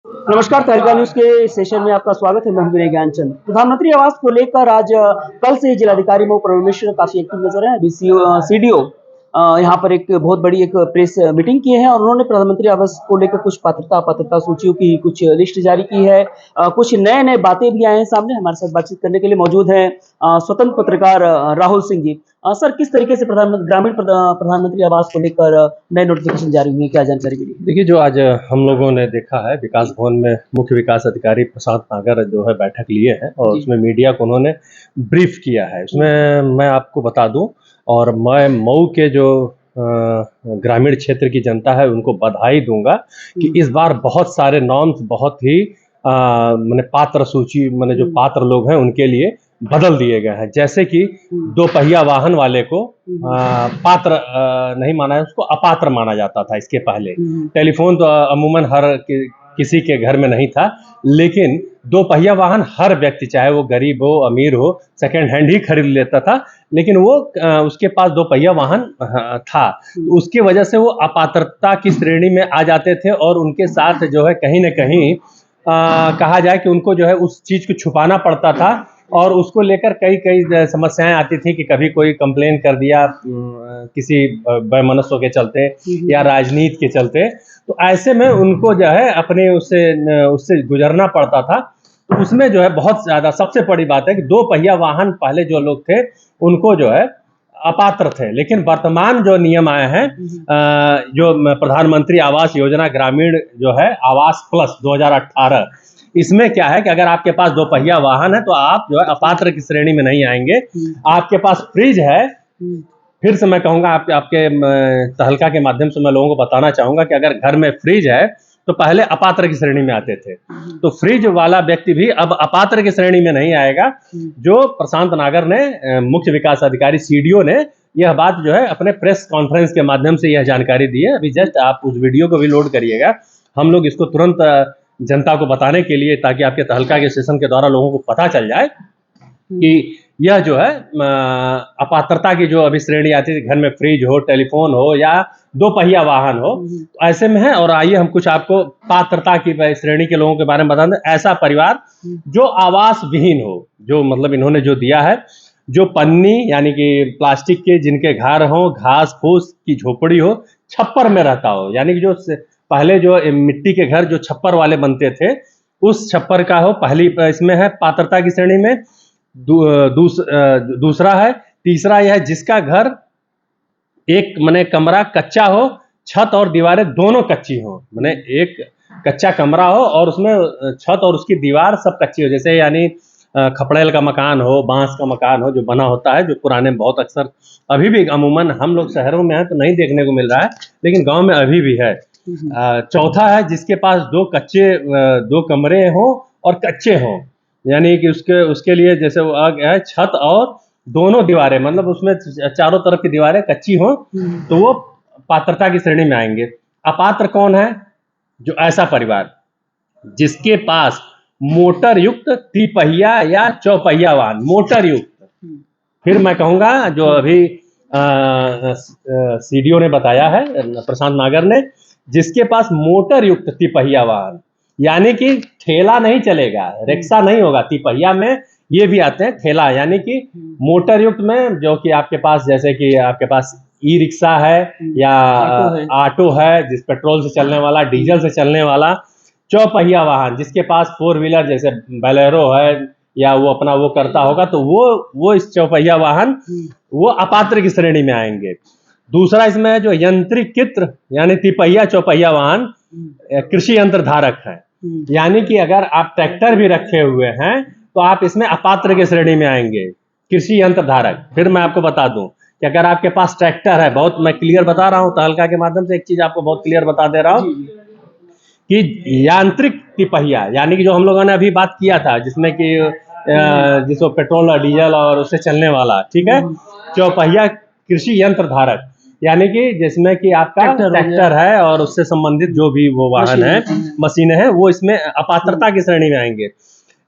नमस्कार, तहलका न्यूज के सेशन में आपका स्वागत है। मैं हूं विनय ज्ञानचंद। प्रधानमंत्री आवास को लेकर आज कल से जिलाधिकारी मऊ प्रवीण मिश्र काफी एक्टिव नजर है। अभी सीडीओ यहाँ पर एक बहुत बड़ी एक प्रेस मीटिंग की है और उन्होंने प्रधानमंत्री आवास को लेकर कुछ पात्रता अपात्रता सूचियों की कुछ लिस्ट जारी की है। कुछ नए नए बातें भी आए हैं सामने। हमारे साथ बातचीत करने के लिए मौजूद हैं स्वतंत्र पत्रकार राहुल सिंह जी। सर, किस तरीके से प्रधानमंत्री आवास को लेकर नए नोटिफिकेशन जारी हुए हैं, क्या जानकारी मिली? देखिए, जो आज हम लोगों ने देखा है, विकास भवन में मुख्य विकास अधिकारी प्रशांत नागर जो है बैठक लिए हैं और उसमें मीडिया को उन्होंने ब्रीफ किया है। उसमें मैं आपको बता दूं और मैं मऊ के जो ग्रामीण क्षेत्र की जनता है उनको बधाई दूंगा कि इस बार बहुत सारे नॉर्म्स बहुत ही मैंने पात्र सूची मैंने जो पात्र लोग हैं उनके लिए बदल दिए गए हैं। जैसे कि दो पहिया वाहन वाले को पात्र नहीं माना है, उसको अपात्र माना जाता था इसके पहले। टेलीफोन तो अमूमन किसी के घर में नहीं था, लेकिन दो पहिया वाहन हर व्यक्ति, चाहे वो गरीब हो अमीर हो, सेकेंड हैंड ही खरीद लेता था, लेकिन वो उसके पास दो पहिया वाहन था। उसकी वजह से वो अपात्रता की श्रेणी में आ जाते थे और उनके साथ जो है कहीं न कहीं कहा जाए कि उनको जो है उस चीज को छुपाना पड़ता था और उसको लेकर कई समस्याएं आती थी कि कभी कोई कंप्लेन कर दिया किसी वैमनस्व के चलते या राजनीति के चलते, तो ऐसे में उनको जो है अपने उससे गुजरना पड़ता था। तो उसमें जो है बहुत ज़्यादा सबसे बड़ी बात है कि दो पहिया वाहन पहले जो लोग थे उनको जो है अपात्र थे, लेकिन वर्तमान जो नियम आए हैं जो प्रधानमंत्री आवास योजना ग्रामीण जो है आवास प्लस 2018, इसमें क्या है कि अगर आपके पास दो पहिया वाहन है तो आप जो है अपात्र की श्रेणी में नहीं आएंगे। आपके पास फ्रिज है, फिर से मैं कहूंगा आपके तहलका के माध्यम से मैं लोगों को बताना चाहूंगा कि अगर घर में फ्रिज है तो पहले अपात्र की श्रेणी में आते थे, तो फ्रिज वाला व्यक्ति भी अब अपात्र की श्रेणी में नहीं आएगा। जो प्रशांत नागर ने मुख्य विकास अधिकारी सीडीओ ने यह बात जो है अपने प्रेस कॉन्फ्रेंस के माध्यम से यह जानकारी दी है। अभी जस्ट आप उस वीडियो को भी लोड करिएगा, हम लोग इसको तुरंत जनता को बताने के लिए, ताकि आपके तहलका के सेशन के द्वारा लोगों को पता चल जाए कि यह जो है अपात्रता की जो अभी श्रेणी आती है, घर में फ्रिज हो, टेलीफोन हो या दो पहिया वाहन हो, तो ऐसे में है। और आइए हम कुछ आपको पात्रता की श्रेणी के लोगों के बारे में बता दें। ऐसा परिवार जो आवास विहीन हो, जो मतलब इन्होंने जो दिया है, जो पन्नी यानी कि प्लास्टिक के जिनके घर हो, घास फूस की झोपड़ी हो, छप्पर में रहता हो, यानी कि जो पहले जो मिट्टी के घर जो छप्पर वाले बनते थे उस छप्पर का हो, पहली इसमें है पात्रता की श्रेणी में। दूसरा है, तीसरा यह है जिसका घर एक मने कमरा कच्चा हो, छत और दीवारें दोनों कच्ची हो, मने एक कच्चा कमरा हो और उसमें छत और उसकी दीवार सब कच्ची हो, जैसे यानी खपड़ेल का मकान हो, बांस का मकान हो जो बना होता है, जो पुराने बहुत अक्सर अभी भी अमूमन हम लोग शहरों में हैं तो नहीं देखने को मिल रहा है, लेकिन गांव में अभी भी है। चौथा है जिसके पास दो कमरे हों और कच्चे हों, यानी कि उसके लिए जैसे वो आ गया है छत और दोनों दीवारें, मतलब उसमें चारों तरफ की दीवारें कच्ची हों, तो वो पात्रता की श्रेणी में आएंगे। अपात्र कौन है? जो ऐसा परिवार जिसके पास मोटर युक्त तिपहिया या चौपहिया वाहन, मोटर युक्त, फिर मैं कहूंगा जो अभी सीडीओ ने बताया है प्रशांत नागर ने, जिसके पास मोटर युक्त तिपहिया वाहन, यानी कि ठेला नहीं चलेगा, रिक्शा नहीं होगा, तिपहिया में ये भी आते हैं ठेला, यानी कि मोटर युक्त में जो कि आपके पास जैसे कि आपके पास ई रिक्शा है या ऑटो है जिस पेट्रोल से चलने वाला, डीजल से चलने वाला। चौपहिया वाहन जिसके पास फोर व्हीलर जैसे बोलेरो है या वो अपना वो करता होगा, तो वो इस चौपहिया वाहन वो अपात्र की श्रेणी में आएंगे। दूसरा इसमें है जो यंत्रीकृत यानी तिपहिया चौपहिया वाहन कृषि यंत्र धारक है, यानी कि अगर आप ट्रैक्टर भी रखे हुए हैं तो आप इसमें अपात्र के श्रेणी में आएंगे, कृषि यंत्र धारक। फिर मैं आपको बता दूं कि अगर आपके पास ट्रैक्टर है, बहुत मैं क्लियर बता रहा हूं तहलका के माध्यम से, एक चीज आपको बहुत क्लियर बता दे रहा हूं कि यांत्रिक तिपहिया यानी कि जो हम लोगों ने अभी बात किया था जिसमें कि जिसको पेट्रोल और डीजल और उससे चलने वाला, ठीक है, चौपहिया कृषि यंत्र धारक, यानी कि जिसमें कि आपका ट्रैक्टर है और उससे संबंधित जो भी वो वाहन है, मशीनें हैं, वो इसमें अपात्रता की श्रेणी में आएंगे।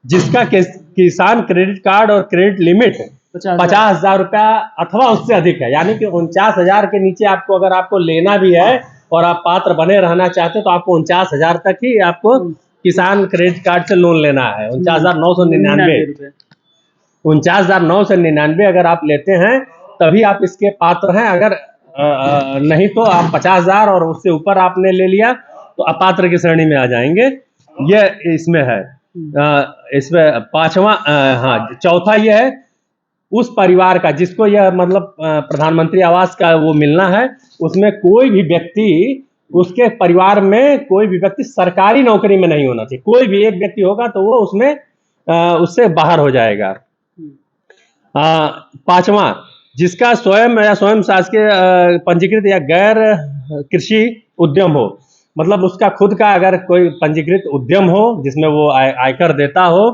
जिसका किसान क्रेडिट कार्ड और क्रेडिट लिमिट 50,000 रुपया अथवा उससे अधिक है, यानी कि 49,000 के नीचे आपको अगर आपको लेना भी है और आप पात्र बने रहना चाहते हो तो आपको 49,000 तक ही आपको किसान क्रेडिट कार्ड से लोन लेना है 49,999 रुपए। 49,999 अगर आप लेते हैं तभी आप इसके पात्र हैं। अगर नहीं तो आप 50,000 और उससे ऊपर आपने ले लिया तो अपात्र की श्रेणी में आ जाएंगे। ये इसमें है। इसमें पांचवा, हाँ, चौथा ये है उस परिवार का जिसको यह मतलब प्रधानमंत्री आवास का वो मिलना है, उसमें कोई भी व्यक्ति, उसके परिवार में कोई भी व्यक्ति सरकारी नौकरी में नहीं होना चाहिए। कोई भी एक व्यक्ति होगा तो वो उसमें उससे बाहर हो जाएगा। पांचवा, जिसका स्वयं या स्वयं शासकीय पंजीकृत या गैर कृषि उद्यम हो, मतलब उसका खुद का अगर कोई पंजीकृत उद्यम हो जिसमें वो आयकर देता हो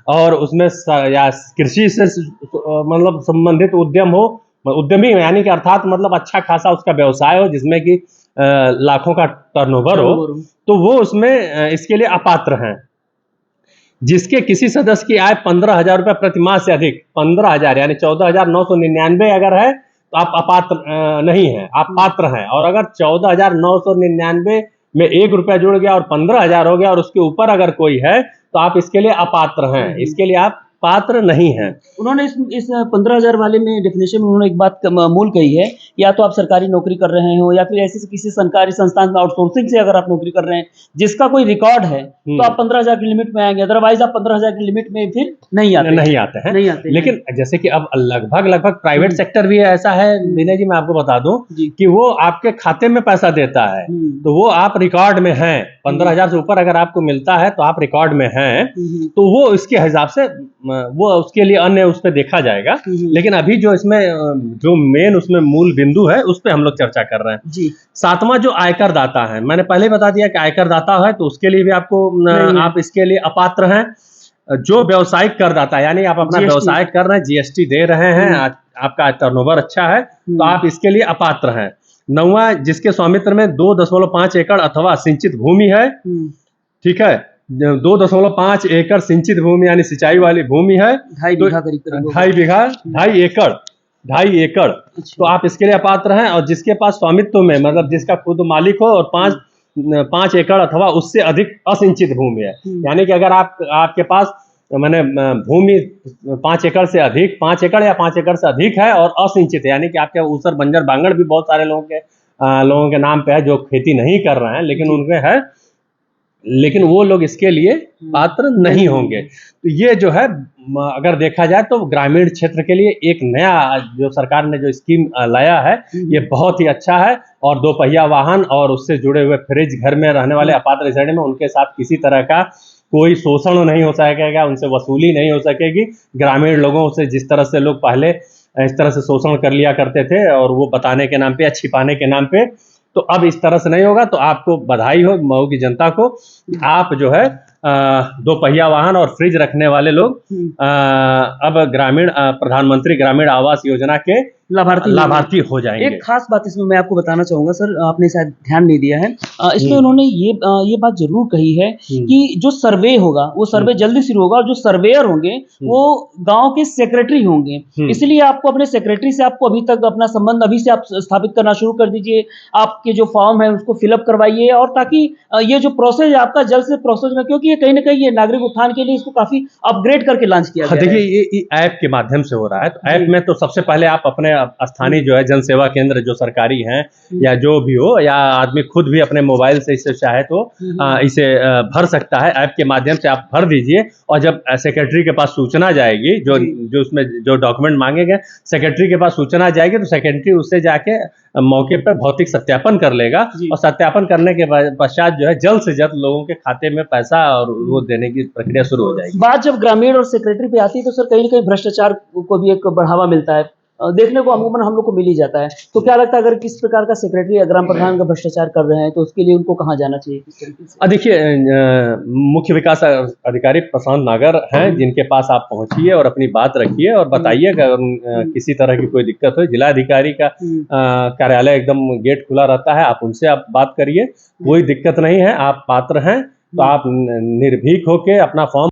और उसमें या कृषि से मतलब संबंधित उद्यम हो, उद्यमी यानी कि अर्थात मतलब अच्छा खासा उसका व्यवसाय हो जिसमें कि लाखों का टर्नओवर हो, तो वो उसमें इसके लिए अपात्र हैं। जिसके किसी सदस्य की आय 15,000 रुपये प्रति माह से अधिक, 15,000 यानी 14,999 अगर है तो आप अपात्र नहीं है, आप पात्र हैं। और अगर 14,999 में 1 रुपया जुड़ गया और 15,000 हो गया और उसके ऊपर अगर कोई है तो आप इसके लिए अपात्र हैं, इसके लिए आप पात्र नहीं हैं। उन्होंने इस 15,000 वाले में डेफिनेशन में उन्होंने एक बात मूल कही है, या तो आप सरकारी नौकरी कर रहे हो या फिर ऐसे किसी सरकारी संस्थान में आउटसोर्सिंग से अगर आप नौकरी कर रहे हैं जिसका कोई रिकॉर्ड है तो आप 15,000 की लिमिट में आएंगे, अदरवाइज आप 15,000 की लिमिट में फिर नहीं आते हैं। लेकिन जैसे कि अब लगभग प्राइवेट सेक्टर भी ऐसा है विनय जी, मैं आपको बता दूं कि वो आपके खाते में पैसा देता है तो वो आप रिकॉर्ड में हैं। 15,000 से ऊपर अगर आपको मिलता है तो आप रिकॉर्ड में हैं, तो वो इसके हिसाब से वो उसके लिए अन्य उस पर देखा जाएगा। लेकिन अभी जो इसमें जो मेन उसमें मूल बिंदु है उस पर हम लोग चर्चा कर रहे हैं जी। सातवां, जो आयकर दाता है, मैंने पहले बता दिया कि आयकर दाता है तो उसके लिए भी आपको आप इसके लिए अपात्र हैं। जो व्यवसायिक करदाता यानी आप अपना व्यवसाय कर रहे हैं, जीएसटी दे रहे हैं, आपका टर्नओवर अच्छा है तो आप इसके लिए अपात्र हैं। 9वां, जिसके स्वामित्व में 2.5 एकड़ अथवा सिंचित भूमि है, ठीक है, 2.5 एकड़ सिंचित भूमि यानी सिंचाई वाली भूमि है, 2.5 एकड़ तो आप इसके लिए अपात्र हैं। और जिसके पास स्वामित्व में मतलब जिसका खुद मालिक हो और 5 एकड़ अथवा उससे अधिक असिंचित भूमि है, यानी कि अगर आपके पास मैंने भूमि 5 एकड़ से अधिक, 5 एकड़ या 5 एकड़ से अधिक है और असिंचित यानी कि आपके ऊसर बंजर बांगड़ भी बहुत सारे लोगों के नाम पे है जो खेती नहीं कर रहे हैं लेकिन उनके है, लेकिन वो लोग इसके लिए पात्र नहीं होंगे। तो ये जो है अगर देखा जाए तो ग्रामीण क्षेत्र के लिए एक नया जो सरकार ने जो स्कीम लाया है ये बहुत ही अच्छा है। और 2 पहिया वाहन और उससे जुड़े हुए फ्रिज घर में रहने वाले अपात्र श्रेणी में उनके साथ किसी तरह का कोई शोषण नहीं हो सकेगा, उनसे वसूली नहीं हो सकेगी। ग्रामीण लोगों से जिस तरह से लोग पहले इस तरह से शोषण कर लिया करते थे और वो बताने के नाम पे या छिपाने के नाम पे, तो अब इस तरह से नहीं होगा। तो आपको बधाई हो मऊ की जनता को, आप जो है 2 पहिया वाहन और फ्रिज रखने वाले लोग अब ग्रामीण प्रधानमंत्री ग्रामीण आवास योजना के लाभार्थी हो जाएंगे। एक खास बात इसमें मैं आपको बताना चाहूंगा सर, आपने शायद ध्यान नहीं दिया है, इसमें उन्होंने ये बात जरूर कही है कि जो सर्वे होगा वो सर्वे जल्दी शुरू होगा और जो सर्वेयर होंगे वो गांव के सेक्रेटरी होंगे। इसलिए आपको अपने सेक्रेटरी से आपको अभी तक अपना संबंध अभी से आप स्थापित करना शुरू कर दीजिए। आपके जो फॉर्म है उसको फिलअप करवाइए और ताकि ये जो प्रोसेस है आपका जल्द से प्रोसेस में, क्योंकि ये कहीं ना कहीं ये नागरिक उत्थान के लिए इसको काफी अपग्रेड करके लॉन्च किया गया है। देखिए ये ऐप के माध्यम से हो रहा है। तो ऐप में तो सबसे पहले आप अपने स्थानीय जो है जन सेवा केंद्र जो सरकारी हैं या जो भी हो, या आदमी खुद भी अपने मोबाइल से इसे चाहे तो इसे भर सकता है। ऐप के माध्यम से आप भर दीजिए और जब सेक्रेटरी के पास सूचना जाएगी, जो उसमें जो डॉक्यूमेंट मांगे गए सेक्रेटरी के पास सूचना जाएगी तो सेक्रेटरी उससे जाके मौके पर भौतिक सत्यापन कर लेगा और सत्यापन करने के पश्चात जो है जल्द से जल्द लोगों के खाते में पैसा और वो देने की प्रक्रिया शुरू हो जाएगी। बात जब ग्रामीण और सेक्रेटरी पे आती है तो सर कहीं ना कहीं भ्रष्टाचार को भी एक बढ़ावा मिलता है, देखने को अमूमन हम लोग को मिल ही जाता है। तो क्या लगता है अगर किस प्रकार का सेक्रेटरी या ग्राम प्रधान का भ्रष्टाचार कर रहे हैं तो उसके लिए उनको कहाँ जाना चाहिए, किस तरीके से? देखिए मुख्य विकास अधिकारी प्रशांत नागर हैं जिनके पास आप पहुंचिए और अपनी बात रखिए और बताइए अगर किसी तरह की कोई दिक्कत हो। जिलाधिकारी का कार्यालय एकदम गेट खुला रहता है, आप उनसे आप बात करिए, कोई दिक्कत नहीं है। आप पात्र हैं तो आप निर्भीक होके अपना फॉर्म